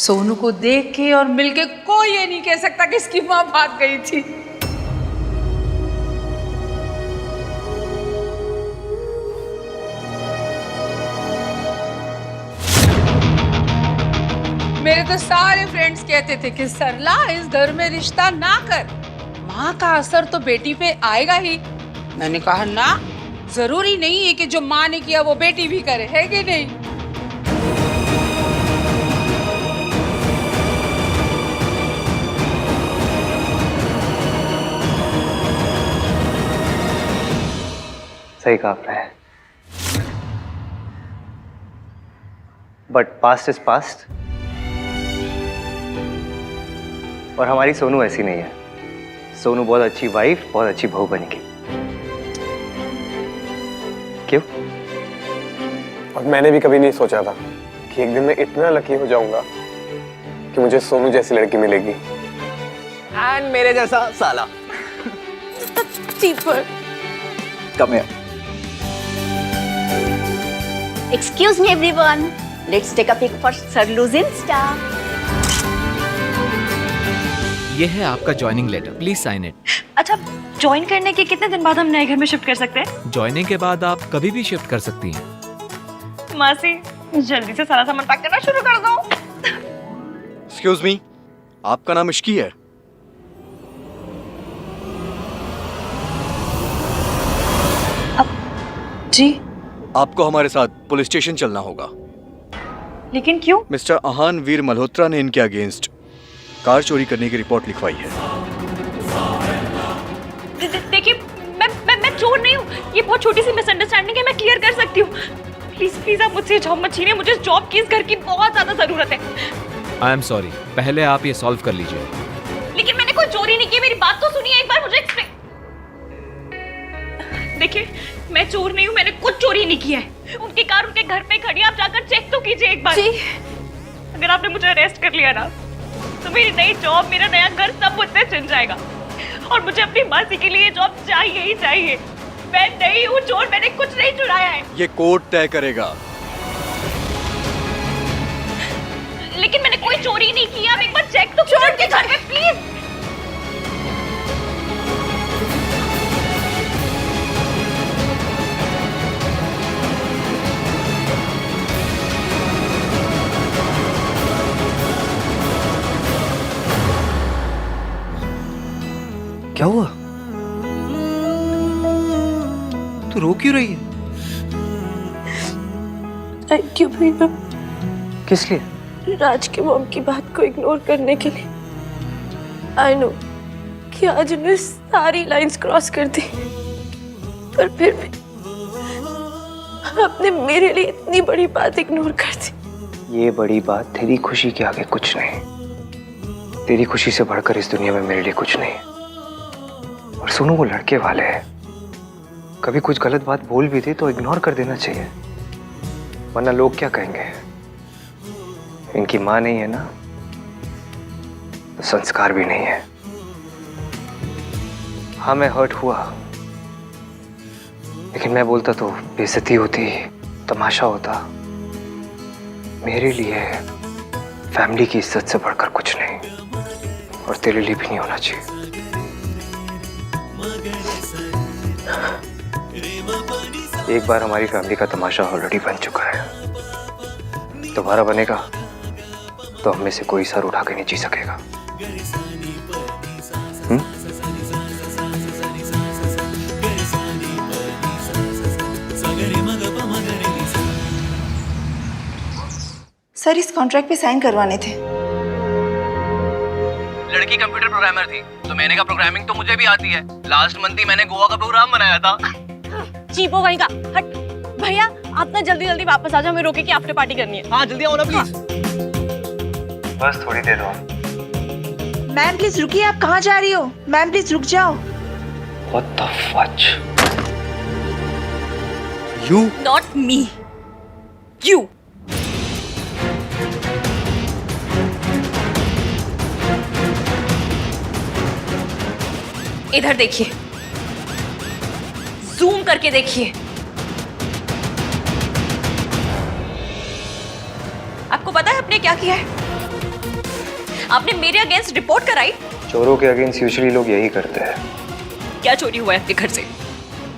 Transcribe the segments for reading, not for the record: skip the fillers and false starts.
सोनू को देख के और मिलके कोई ये नहीं कह सकता कि इसकी माँ भाग गई थी। मेरे तो सारे फ्रेंड्स कहते थे कि सरला इस घर में रिश्ता ना कर, माँ का असर तो बेटी पे आएगा ही। मैंने कहा ना, जरूरी नहीं है कि जो माँ ने किया वो बेटी भी करे, है कि नहीं? सही कहा आपने, बट पास्ट इज पास्ट। और हमारी सोनू ऐसी नहीं है। सोनू बहुत अच्छी वाइफ, बहुत अच्छी बहू बनेगी। क्यों? और मैंने भी कभी नहीं सोचा था कि एक दिन मैं इतना लकी हो जाऊंगा कि मुझे सोनू जैसी लड़की मिलेगी एंड मेरे जैसा साला। Cheaper. Come here. Excuse me everyone. Let's take a pic for Sarlu's Insta. ये है आपका joining letter, please sign it. अच्छा, ज्वाइन करने के कितने दिन बाद हम नए घर में शिफ्ट कर सकते हैं? ज्वाइनिंग के बाद आप कभी भी शिफ्ट कर सकती हैं। मासी, जल्दी से सारा सामान पैक करना शुरू कर दो। एक्सक्यूज मी, आपका नाम इश्की है? जी। आपको हमारे साथ पुलिस स्टेशन चलना होगा। लेकिन क्यों? मिस्टर आहान वीर मल्होत्रा ने इनके अगेंस्ट कार चोरी करने की रिपोर्ट लिखवाई है। देखिए, मैं चोर नहीं हूँ। ये बहुत छोटी सी मिसअंडरस्टैंडिंग है, मैं क्लियर कर सकती हूँ। प्लीज प्लीज आप मुझसे जॉब मत छीनिए, मुझे जॉब की इस घर की बहुत ज्यादा जरूरत है। आई एम सॉरी, पहले आप ये सॉल्व कर लीजिए। लेकिन मैंने कोई चोरी नहीं की, मेरी बात तो सुनिए एक बार, मुझे देखिए, मैं चोर नहीं हूँ, मैंने कुछ चोरी नहीं किया है। उनकी कार उनके घर पे खड़ी है, आप जाकर चेक तो कीजिए एक बार। जी। अगर आपने मुझे अरेस्ट कर लिया ना, तो मेरी नई जॉब, मेरा नया घर सब मुझसे छिन जाएगा। और मुझे अपनी मासी के लिए जॉब चाहिए ही चाहिए। मैं नहीं हूँ चोर, मैंने कुछ नहीं चुराया है। ये कोर्ट तय करेगा। लेकिन मैंने कोई चोरी नहीं की, आप एक बार चेक तो कीजिए उनके घर में प्लीज। क्या हुआ? तू रो क्यों रही है? थैंक यू भैया, किस लिए? राज के मॉम की बात को इग्नोर करने के लिए। आई नो कि आज उन्हें सारी लाइंस क्रॉस कर दी, पर फिर भी आपने मेरे लिए इतनी बड़ी बात इग्नोर कर दी। ये बड़ी बात तेरी खुशी के आगे कुछ नहीं। तेरी खुशी से बढ़कर इस दुनिया में मेरे लिए कुछ नहीं। और सोनू वो लड़के वाले हैं, कभी कुछ गलत बात बोल भी दे तो इग्नोर कर देना चाहिए, वरना लोग क्या कहेंगे। इनकी माँ नहीं है ना, तो संस्कार भी नहीं है। हाँ, मैं हर्ट हुआ, लेकिन मैं बोलता तो बेइज्जती होती, तमाशा होता। मेरे लिए फैमिली की इज्जत से बढ़कर कुछ नहीं, और तेरे लिए भी नहीं होना चाहिए। एक बार हमारी फैमिली का तमाशा ऑलरेडी बन चुका है, दोबारा बनेगा तो हम में से कोई सर उठा के नहीं जी सकेगा। सर, इस कॉन्ट्रैक्ट पे साइन करवाने थे। लड़की कंप्यूटर प्रोग्रामर थी, तो मैंने कहा प्रोग्रामिंग तो मुझे भी आती है। लास्ट मंथ ही मैंने गोवा का प्रोग्राम बनाया था। चीपो वहीं का हट। भैया आप ना जल्दी जल्दी वापस आ जाओ, हमें रोके की आफ्टर पार्टी करनी है। हाँ जल्दी आओ ना प्लीज। बस थोड़ी देर और। मैम प्लीज रुकिए, आप कहाँ जा रही हो? मैम प्लीज रुक जाओ। What the fudge? You? Not me, you. इधर देखिए, जूम करके देखिए। आपको पता है आपने क्या किया है? आपने मेरे अगेंस्ट रिपोर्ट कराई? चोरों के अगेंस्ट यूजुअली लोग यही करते हैं। क्या चोरी हुआ है आपके घर से?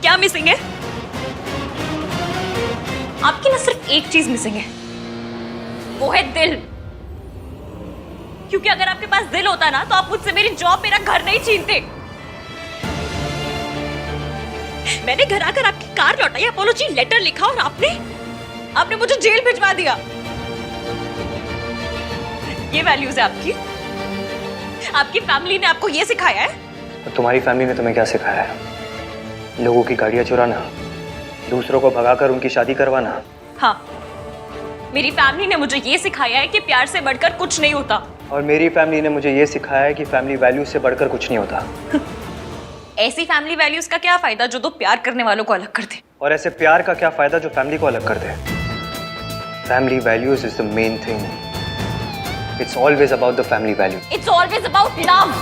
क्या मिसिंग है? आपकी ना सिर्फ एक चीज मिसिंग है, वो है दिल। क्योंकि अगर आपके पास दिल होता ना तो आप मुझसे मेरी जॉब, मेरा घर नहीं छीनते। मैंने घर आकर आपकी कार लौटाई, अपॉलॉजी लेटर लिखा और आपने मुझे जेल भिजवा दिया। ये वैल्यूज है आपकी? आपकी फैमिली ने आपको ये सिखाया है? तो तुम्हारी फैमिली ने तुम्हें क्या सिखाया है? लोगों की गाड़ियां चुराना, दूसरों को भगाकर उनकी शादी करवाना। हाँ, मेरी फैमिली ने मुझे ये सिखाया है कि प्यार से बढ़कर कुछ नहीं होता। और मेरी फैमिली ने मुझे ये सिखाया है कि फैमिली वैल्यूज से बढ़कर कुछ नहीं होता। ऐसी फैमिली वैल्यूज का क्या फायदा जो दो प्यार करने वालों को अलग कर दे? और ऐसे प्यार का क्या फायदा जो फैमिली को अलग कर दे? Family values is the main thing. It's always about the family value. It's always about love.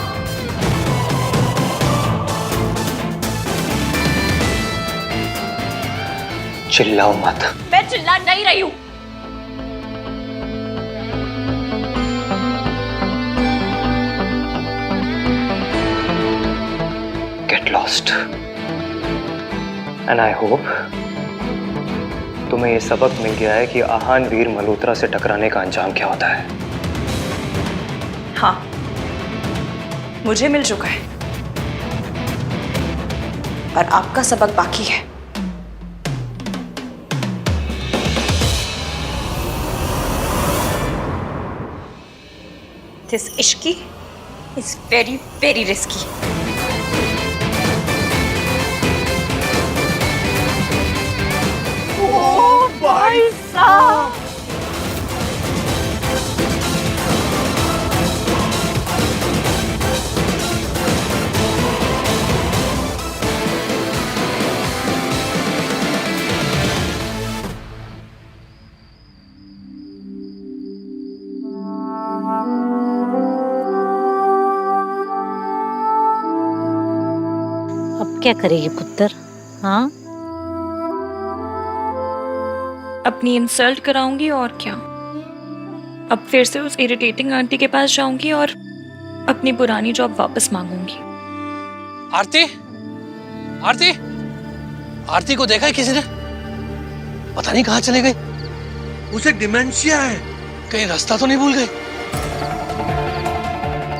चिल्लाओ मत। मैं चिल्ला नहीं रही हूं। Get lost. And I hope तुम्हें ये सबक मिल गया है कि आहान वीर मल्होत्रा से टकराने का अंजाम क्या होता है। हाँ, मुझे मिल चुका है, पर आपका सबक बाकी है। This ishki is very, very risky. Oh, भाई साहब! अब क्या करेगी पुत्र? हाँ, अपनी इंसल्ट कराऊंगी और क्या। अब फिर से उस इरिटेटिंग आंटी के पास जाऊंगी और अपनी पुरानी जॉब वापस मांगूंगी। आरती, आरती, आरती को देखा है किसी ने? पता नहीं कहाँ चले गई। उसे डिमेंशिया है, कहीं रास्ता तो नहीं भूल गई।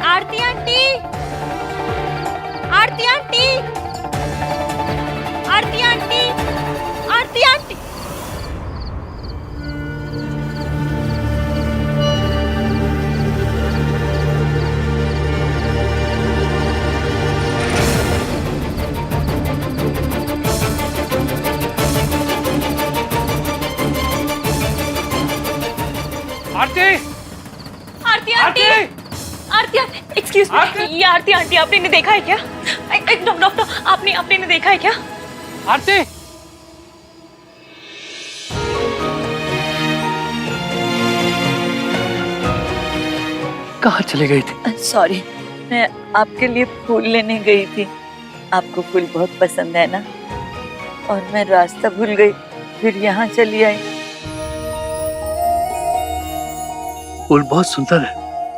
आरती आंटी, आरती आंटी, आरती आंटी, आरती आंटी। आरती, आरती आंटी, आरती आंटी, एक्सक्यूज मी, ये आरती आंटी आपने इन्हें देखा है क्या? डॉक्टर, आपने इन्हें देखा है क्या? आरती, कहाँ चले गई थी? सॉरी, मैं आपके लिए फूल लेने गई थी। आपको फूल बहुत पसंद है ना, और मैं रास्ता भूल गई, फिर यहाँ चली आई। फूल बहुत सुंदर है,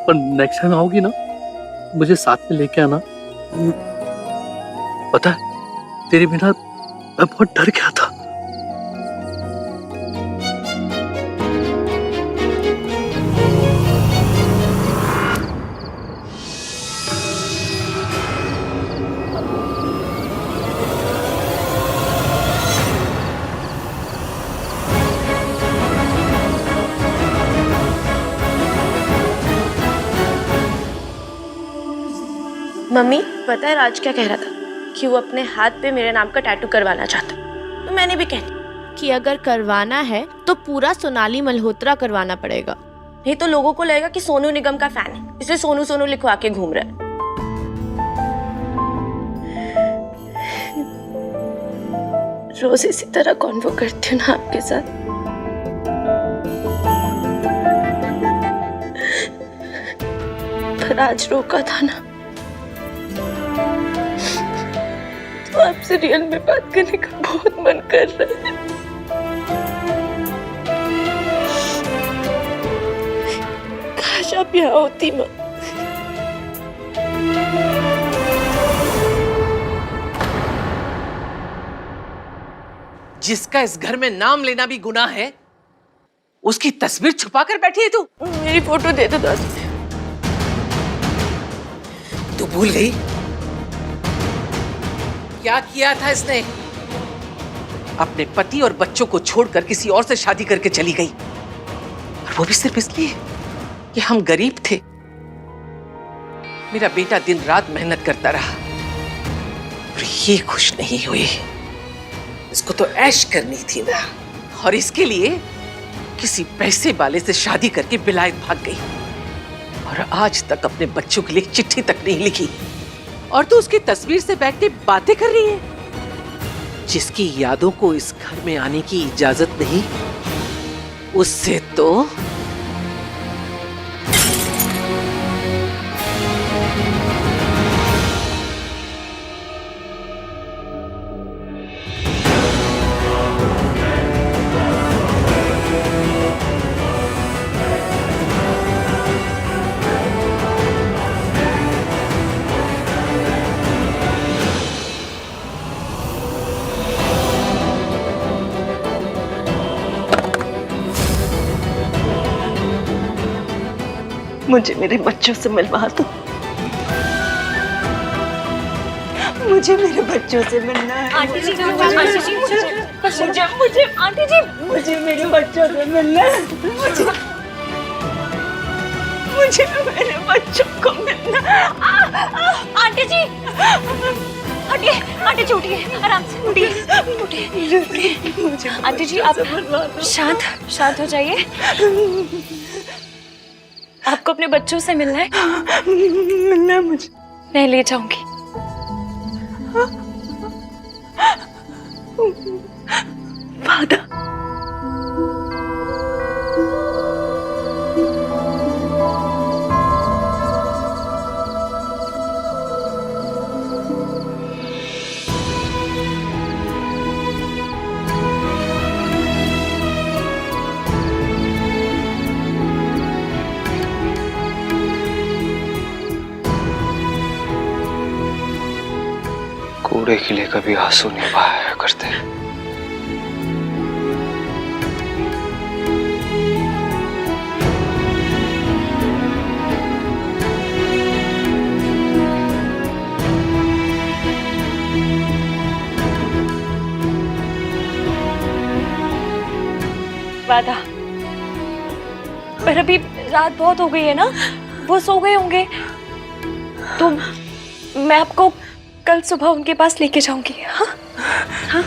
पर नेक्स्ट टाइम आओगी ना, मुझे साथ में लेके आना। पता है, तेरे बिना मैं बहुत डर गया था। मम्मी, पता है राज क्या कह रहा था? कि वो अपने हाथ पे मेरे नाम का टैटू करवाना चाहता। तो मैंने भी कह दिया कि अगर करवाना है तो पूरा सोनाली मल्होत्रा करवाना पड़ेगा, नहीं तो लोगों को लगेगा कि सोनू निगम का फैन है, इसलिए सोनू सोनू लिखवा के घूम रहा है। रोज इसी तरह कॉन्वो करती हूँ ना आपके साथ। पर आज रोका था ना, तो आपसे रियल में बात करने का बहुत मन कर रहा है। काश आप यहाँ होती माँ। जिसका इस घर में नाम लेना भी गुनाह है, उसकी तस्वीर छुपा कर बैठी है तू। मेरी फोटो दे दो दादी। तू भूल गई क्या किया था इसने? अपने पति और बच्चों को छोड़कर किसी और से शादी करके चली गई, और वो भी सिर्फ इसलिए कि हम गरीब थे। मेरा बेटा दिन रात मेहनत करता रहा और ये खुश नहीं हुई। इसको तो ऐश करनी थी ना, और इसके लिए किसी पैसे वाले से शादी करके बिलायत भाग गई, और आज तक अपने बच्चों के लिए एक चिट्ठी तक नहीं लिखी। और तू उसकी तस्वीर से बैठ के बातें कर रही है। जिसकी यादों को इस घर में आने की इजाजत नहीं, उससे तो मुझे मेरे बच्चों से मिलवा दो। मुझे मेरे बच्चों से मिलना है। आंटी जी, आंटी जी, मुझे आंटी जी, मुझे मेरे बच्चों से मिलना है। मुझे मेरे बच्चों को मिलना है। आंटी जी, हटिए, आंटी जी उठिए, आराम से उठिए। आंटी जी आप शांत हो जाइए। आपको अपने बच्चों से मिलना है? मिलना है मुझे। मैं ले जाऊंगी। वादा। कूड़े के लिए कभी आंसू नहीं बहाया करते। वादा, पर अभी रात बहुत हो गई है ना, वो सो गए होंगे, तो मैं आपको कल सुबह उनके पास लेके जाऊंगी। हाँ हाँ,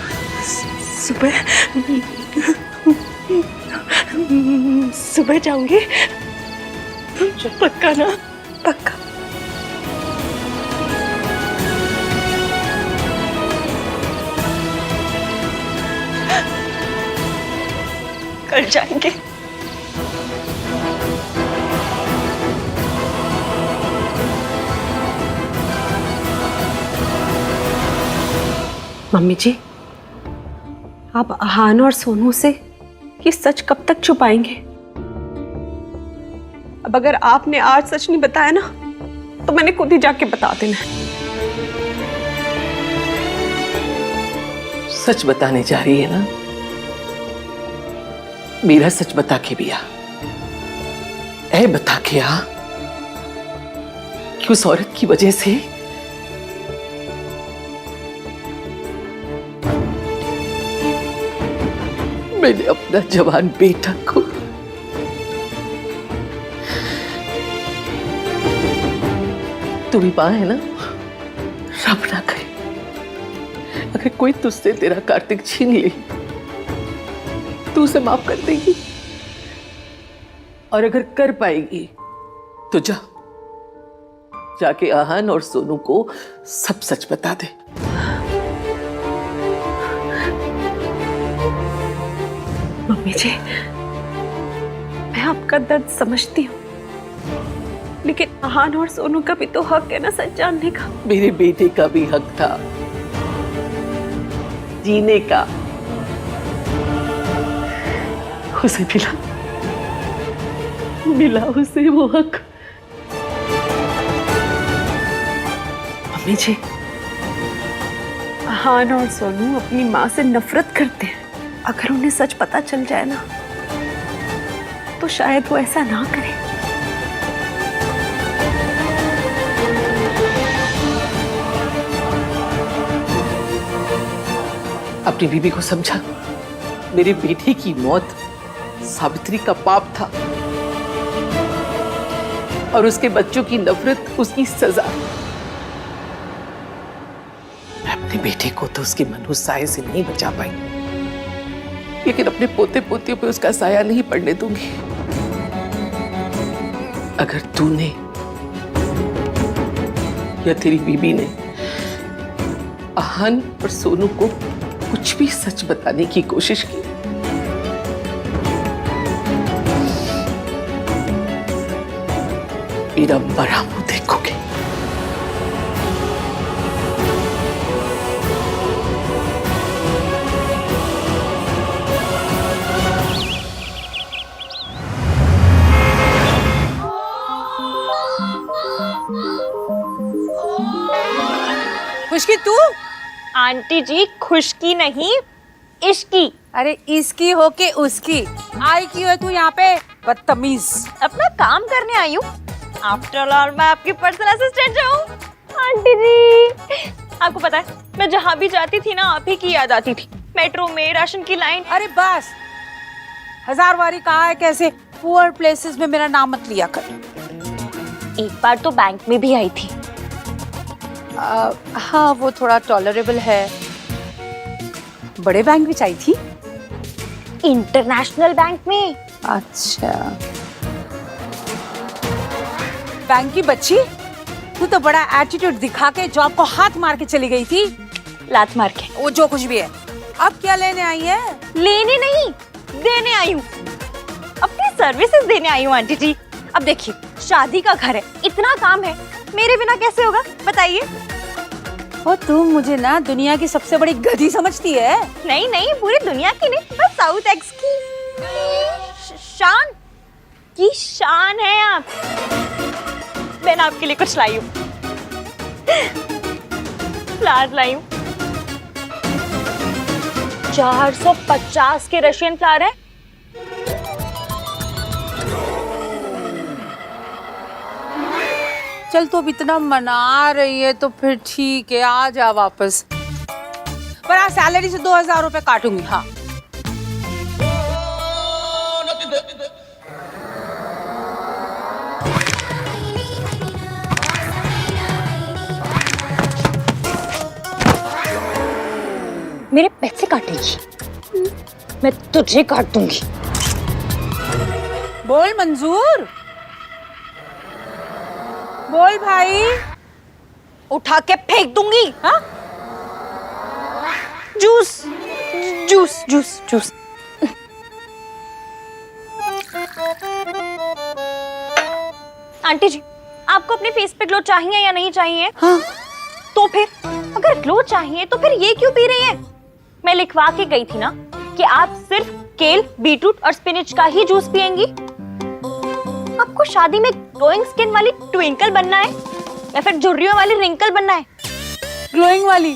सुबह जाऊंगी, पक्का ना? पक्का। कल जाएंगे। मम्मी जी, आप आहान और सोनू से ये सच कब तक छुपाएंगे? अब अगर आपने आज सच नहीं बताया ना, तो मैंने खुद ही जाके बता देना। सच बताने जा रही है ना? मेरा सच बता के भी आ, ऐ बता के आ कि उस औरत की वजह से मैंने अपना जवान बेटा को तू भी मां है ना, रब ना करे अगर कोई तुझसे तेरा कार्तिक छीन ले, तू उसे माफ कर देगी, और अगर कर पाएगी तो जाके आहान और सोनू को सब सच बता दे। मम्मी जी, मैं आपका दर्द समझती हूँ, लेकिन आहान और सोनू का भी तो हक है ना सच जानने का। मेरे बेटे का भी हक था जीने का, उसे मिला उसे वो हक। मम्मी जी, आहान और सोनू अपनी माँ से नफरत करते हैं, अगर उन्हें सच पता चल जाए ना तो शायद वो ऐसा ना करे। अपनी बीबी को समझा, मेरी बेटी की मौत सावित्री का पाप था और उसके बच्चों की नफरत उसकी सजा। मैं अपने बेटे को तो उसके मनहूस साये से नहीं बचा पाई, लेकिन अपने पोते पोतियों पे उसका साया नहीं पड़ने दूंगी। अगर तूने या तेरी बीबी ने आहन और सोनू को कुछ भी सच बताने की कोशिश की, मेरा मरा मुंह देखोगे। खुशकी तू? आंटी जी खुशकी नहीं, इश्की। अरे इसकी हो के उसकी आई क्यों है तू यहाँ पे, बदतमीज। अपना काम करने आई हूँ। आफ्टर ऑल मैं आपकी पर्सनल असिस्टेंट हूँ। आंटी जी आपको पता है मैं जहाँ भी जाती थी ना आप ही की याद आती थी। मेट्रो में, राशन की लाइन। अरे बस, 1000 बारी कहा है कैसे पुअर प्लेसेस में मेरा नाम मत लिया कर। एक बार तो बैंक में भी आई थी। हाँ वो थोड़ा टॉलरेबल है। बड़े बैंक में आई थी? इंटरनेशनल बैंक में। अच्छा, बैंक की बच्ची, तू तो बड़ा एटीट्यूड दिखा के जॉब को हाथ मार के चली गई थी। लात मार के। वो जो कुछ भी है, अब क्या लेने आई है? लेने नहीं, देने आई हूँ। अपनी सर्विसेज देने आई हूँ आंटी जी। अब देखिए शादी का घर है, इतना काम है, मेरे बिना कैसे होगा बताइए। ओ तुम मुझे ना दुनिया की सबसे बड़ी गधी समझती है? नहीं नहीं, पूरी दुनिया की नहीं, बस साउथ एक्स की शान है आप। मैंने आपके लिए कुछ लाई हूँ, फ्लावर लाई हूँ। 450 के रशियन फ्लावर है। चल तो अब इतना मना रही है तो फिर ठीक है, आ जा वापस। पर आज सैलरी से 2000 रुपए काटूंगी। हाँ मेरे पैसे काटेगी, मैं तुझे काट दूंगी। बोल मंजूर, बोल भाई। उठा के फेंक दूंगी। हाँ? Juice juice juice juice. Aunty जी आपको अपने फेस पे ग्लो चाहिए या नहीं चाहिए? हाँ। तो फिर अगर ग्लो चाहिए तो फिर ये क्यों पी रही है? मैं लिखवा के गई थी ना कि आप सिर्फ केल, बीटरूट और स्पिनच का ही जूस पिएंगी। आपको शादी में ग्लोइंग स्किन वाली ट्विंकल बनना है या फिर झुर्रियों वाली रिंकल बनना है? ग्लोइंग वाली।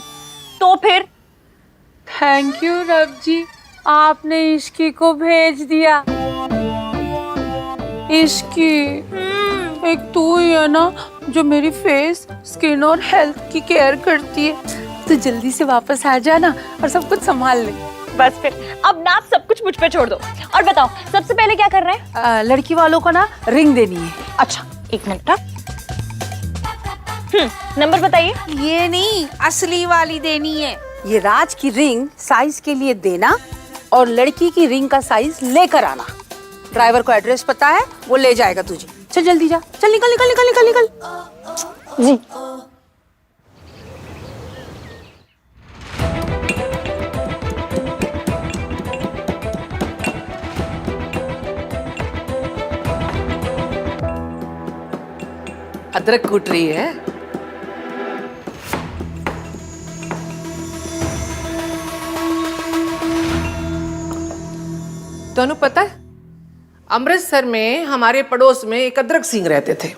तो फिर थैंक यू रब जी, आपने इश्की को भेज दिया। इश्की, एक तू ही है ना जो मेरी फेस, स्किन और हेल्थ की केयर करती है। तो जल्दी से वापस आ जाना और सब कुछ संभाल ले। बस फिर अब ना आप सब कुछ मुझ पे छोड़ दो और बताओ सबसे पहले क्या कर रहे हैं? लड़की वालों को ना रिंग देनी है। अच्छा एक मिनट। नंबर बताइए। ये नहीं, असली वाली देनी है। ये राज की रिंग साइज के लिए देना और लड़की की रिंग का साइज लेकर आना। ड्राइवर को एड्रेस पता है, वो ले जाएगा तुझे। चल जल्दी जा, चल निकल निकल निकल निकल निकल। जी अदरक कूट रही है। दोनों पता है अमृतसर में हमारे पड़ोस में एक अदरक सिंह रहते थे।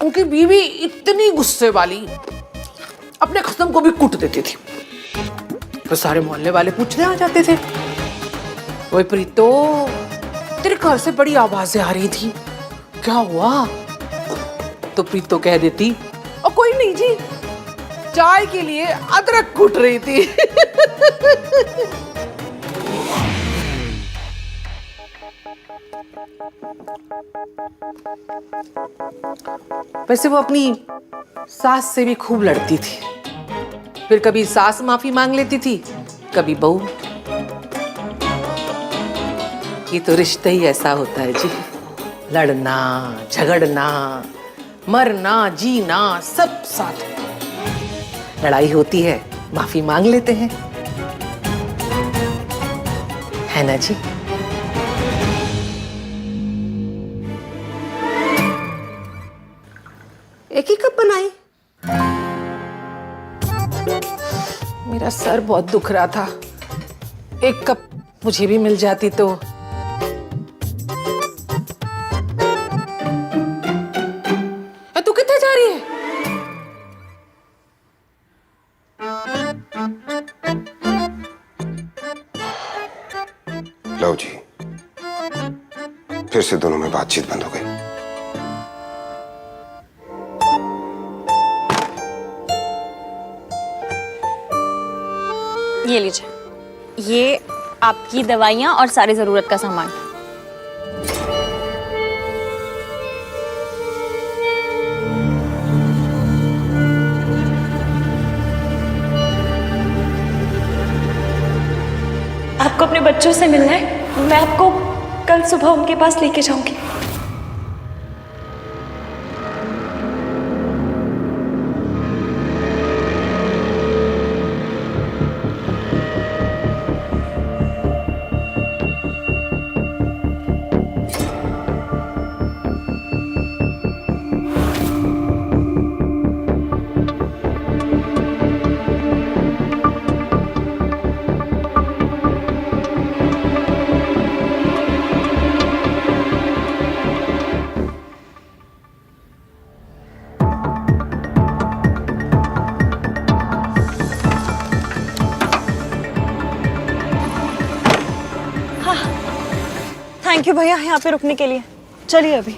उनकी बीवी इतनी गुस्से वाली, अपने खसम को भी कूट देती थी। तो सारे मोहल्ले वाले पूछने आ जाते थे, ओए प्रीतो तेरे घर से बड़ी आवाजें आ रही थी, क्या हुआ? तो प्रीतो कह देती, और कोई नहीं जी, चाय के लिए अदरक कूट रही थी। वैसे वो अपनी सास से भी खूब लड़ती थी, फिर कभी सास माफी मांग लेती थी, कभी बहू। ये तो रिश्ता ही ऐसा होता है जी, लड़ना झगड़ना मरना जीना सब साथ में। लड़ाई होती है, माफी मांग लेते हैं, है ना जी? एक ही कप बनाई? मेरा सर बहुत दुख रहा था, एक कप मुझे भी मिल जाती तो। तू कितने जा रही है? लो जी, फिर से दोनों में बातचीत बंद हो गई। ये लीजिए, ये आपकी दवाइयाँ और सारी ज़रूरत का सामान। आपको अपने बच्चों से मिलना है, मैं आपको कल सुबह उनके पास लेके जाऊंगी। थैंक यू भैया यहाँ पे रुकने के लिए। चलिए अभी।